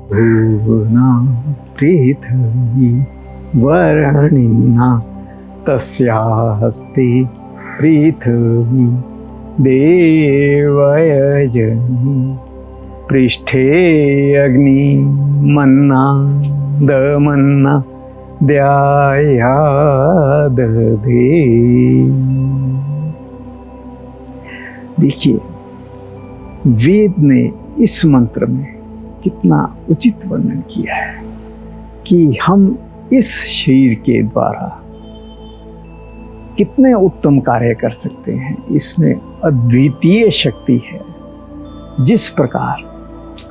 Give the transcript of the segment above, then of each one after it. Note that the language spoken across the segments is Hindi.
भुवना पृथिवी वर्णिना तस्यास्ति पृथिवी देवयजनी पृष्ठे अग्नि मन्ना दमन्ना द्यायादधे। देखिए, वेद ने इस मंत्र में कितना उचित वर्णन किया है कि हम इस शरीर के द्वारा कितने उत्तम कार्य कर सकते हैं। इसमें अद्वितीय शक्ति है। जिस प्रकार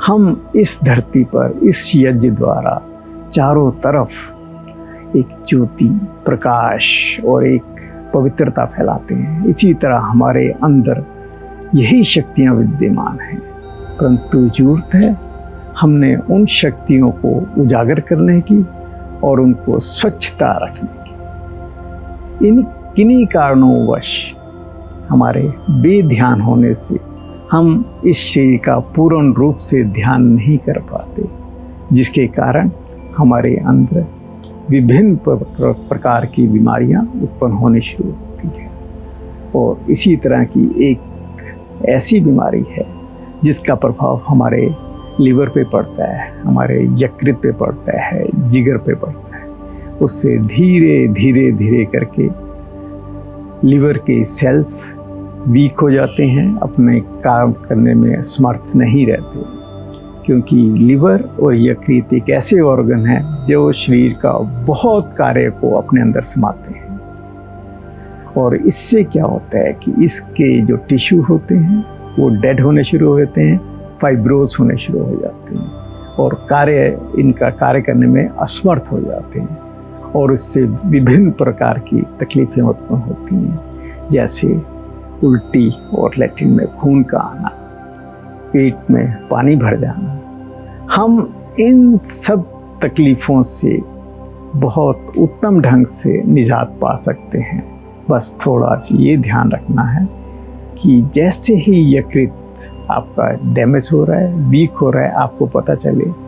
हम इस धरती पर इस यज्ञ द्वारा चारों तरफ एक ज्योति, प्रकाश और एक पवित्रता फैलाते हैं, इसी तरह हमारे अंदर यही शक्तियां विद्यमान हैं। परंतु जरूरत है हमने उन शक्तियों को उजागर करने की और उनको स्वच्छता रखने की। किन्हीं कारणोंवश हमारे बेध्यान होने से हम इस शरीर का पूर्ण रूप से ध्यान नहीं कर पाते, जिसके कारण हमारे अंदर विभिन्न प्रकार की बीमारियां उत्पन्न होनी शुरू होती हैं। और इसी तरह की एक ऐसी बीमारी है जिसका प्रभाव हमारे लीवर पे पड़ता है, हमारे यकृत पे पड़ता है, जिगर पे पड़ता है। उससे धीरे धीरे धीरे करके लीवर के सेल्स वीक हो जाते हैं, अपने काम करने में समर्थ नहीं रहते, क्योंकि लीवर और यकृत एक ऐसे ऑर्गन है जो शरीर का बहुत कार्य को अपने अंदर समाते हैं। और इससे क्या होता है कि इसके जो टिश्यू होते हैं वो डेड होने शुरू हो जाते हैं, फाइब्रोज होने शुरू हो जाते हैं और इनका कार्य करने में असमर्थ हो जाते हैं। और इससे विभिन्न प्रकार की तकलीफ़ें उत्पन्न होती हैं, जैसे उल्टी और लैट्रिन में खून का आना, पेट में पानी भर जाना। हम इन सब तकलीफ़ों से बहुत उत्तम ढंग से निजात पा सकते हैं। बस थोड़ा सा ये ध्यान रखना है कि जैसे ही यकृत आपका डैमेज हो रहा है, वीक हो रहा है, आपको पता चले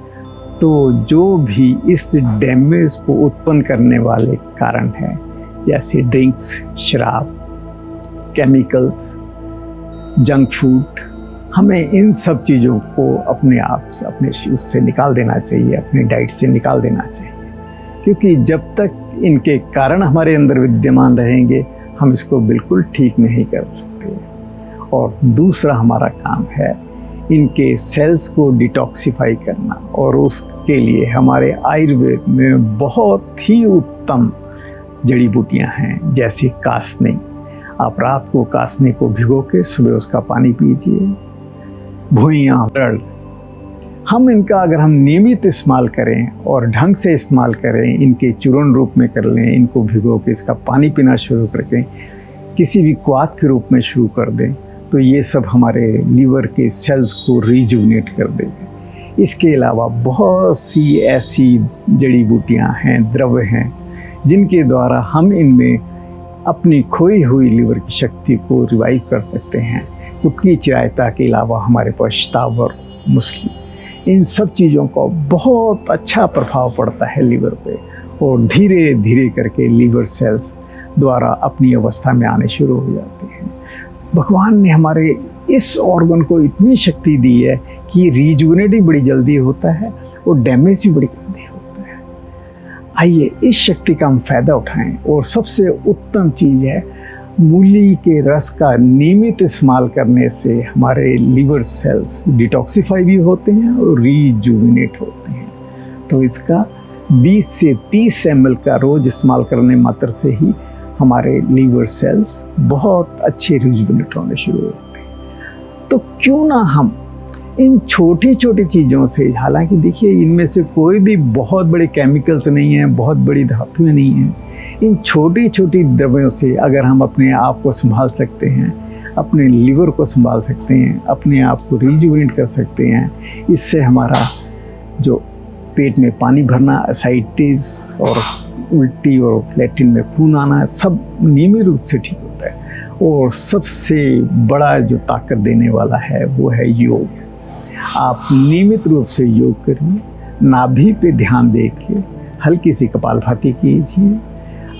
तो जो भी इस डैमेज को उत्पन्न करने वाले कारण हैं, जैसे ड्रिंक्स, शराब, केमिकल्स, जंक फूड, हमें इन सब चीज़ों को अपने आप से अपने उससे निकाल देना चाहिए, अपनी डाइट से निकाल देना चाहिए। क्योंकि जब तक इनके कारण हमारे अंदर विद्यमान रहेंगे हम इसको बिल्कुल ठीक नहीं कर सकते। और दूसरा हमारा काम है इनके सेल्स को डिटॉक्सिफाई करना, और उसके लिए हमारे आयुर्वेद में बहुत ही उत्तम जड़ी बूटियां हैं, जैसे कासनी। आप रात को कासनी को भिगो के सुबह उसका पानी पीजिए। भुइयाँ, दर्द, हम इनका अगर हम नियमित इस्तेमाल करें और ढंग से इस्तेमाल करें, इनके चूर्ण रूप में कर लें, इनको भिगो के इसका पानी पीना शुरू करके किसी भी क्वाथ के रूप में शुरू कर दें, तो ये सब हमारे लीवर के सेल्स को रिजुवनेट कर देंगे। इसके अलावा बहुत सी ऐसी जड़ी बूटियाँ हैं, द्रव्य हैं, जिनके द्वारा हम इनमें अपनी खोई हुई लीवर की शक्ति को रिवाइव कर सकते हैं। कुटकी चिरायता के अलावा हमारे पास शतावर, मुसली, इन सब चीज़ों का बहुत अच्छा प्रभाव पड़ता है लीवर पे, और धीरे धीरे करके लीवर सेल्स द्वारा अपनी अवस्था में आने शुरू हो जाते हैं। भगवान ने हमारे इस ऑर्गन को इतनी शक्ति दी है कि रिजुवनेट भी बड़ी जल्दी होता है और डैमेज भी बड़ी जल्दी होता है। आइए इस शक्ति का हम फायदा उठाएं। और सबसे उत्तम चीज़ है, मूली के रस का नियमित इस्तेमाल करने से हमारे लीवर सेल्स डिटॉक्सिफाई भी होते हैं और रिजुवनेट होते हैं। तो इसका 20 से 30 ml का रोज़ इस्तेमाल करने मात्र से ही हमारे लीवर सेल्स बहुत अच्छे रिजुवनेट होने शुरू होते हैं। तो क्यों ना हम इन छोटी छोटी चीज़ों से, हालांकि देखिए इनमें से कोई भी बहुत बड़े केमिकल्स नहीं हैं, बहुत बड़ी धातुएं नहीं हैं, इन छोटी छोटी द्रव्यों से अगर हम अपने आप को संभाल सकते हैं, अपने लीवर को संभाल सकते हैं, अपने आप को रिजुवनेट कर सकते हैं, इससे हमारा जो पेट में पानी भरना, एसाइटिस और उल्टी और लैट्रिन में खून आना, सब नियमित रूप से ठीक होता है। और सबसे बड़ा जो ताकत देने वाला है वो है योग। आप नियमित रूप से योग करिए, नाभि पे ध्यान देके हल्की सी कपालभाति कीजिए,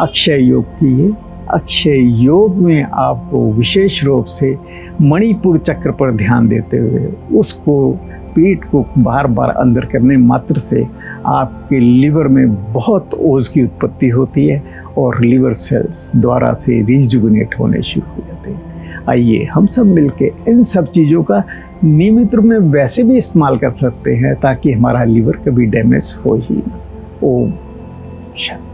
अक्षय योग कीजिए। अक्षय योग में आपको विशेष रूप से मणिपुर चक्र पर ध्यान देते हुए उसको पीठ को बार बार अंदर करने मात्र से आपके लिवर में बहुत ओज की उत्पत्ति होती है और लिवर सेल्स द्वारा से रिजुविनेट होने शुरू हो जाते हैं। आइए हम सब मिलके इन सब चीज़ों का नियमित रूप में वैसे भी इस्तेमाल कर सकते हैं ताकि हमारा लिवर कभी डैमेज हो ही ना। ओम शांति।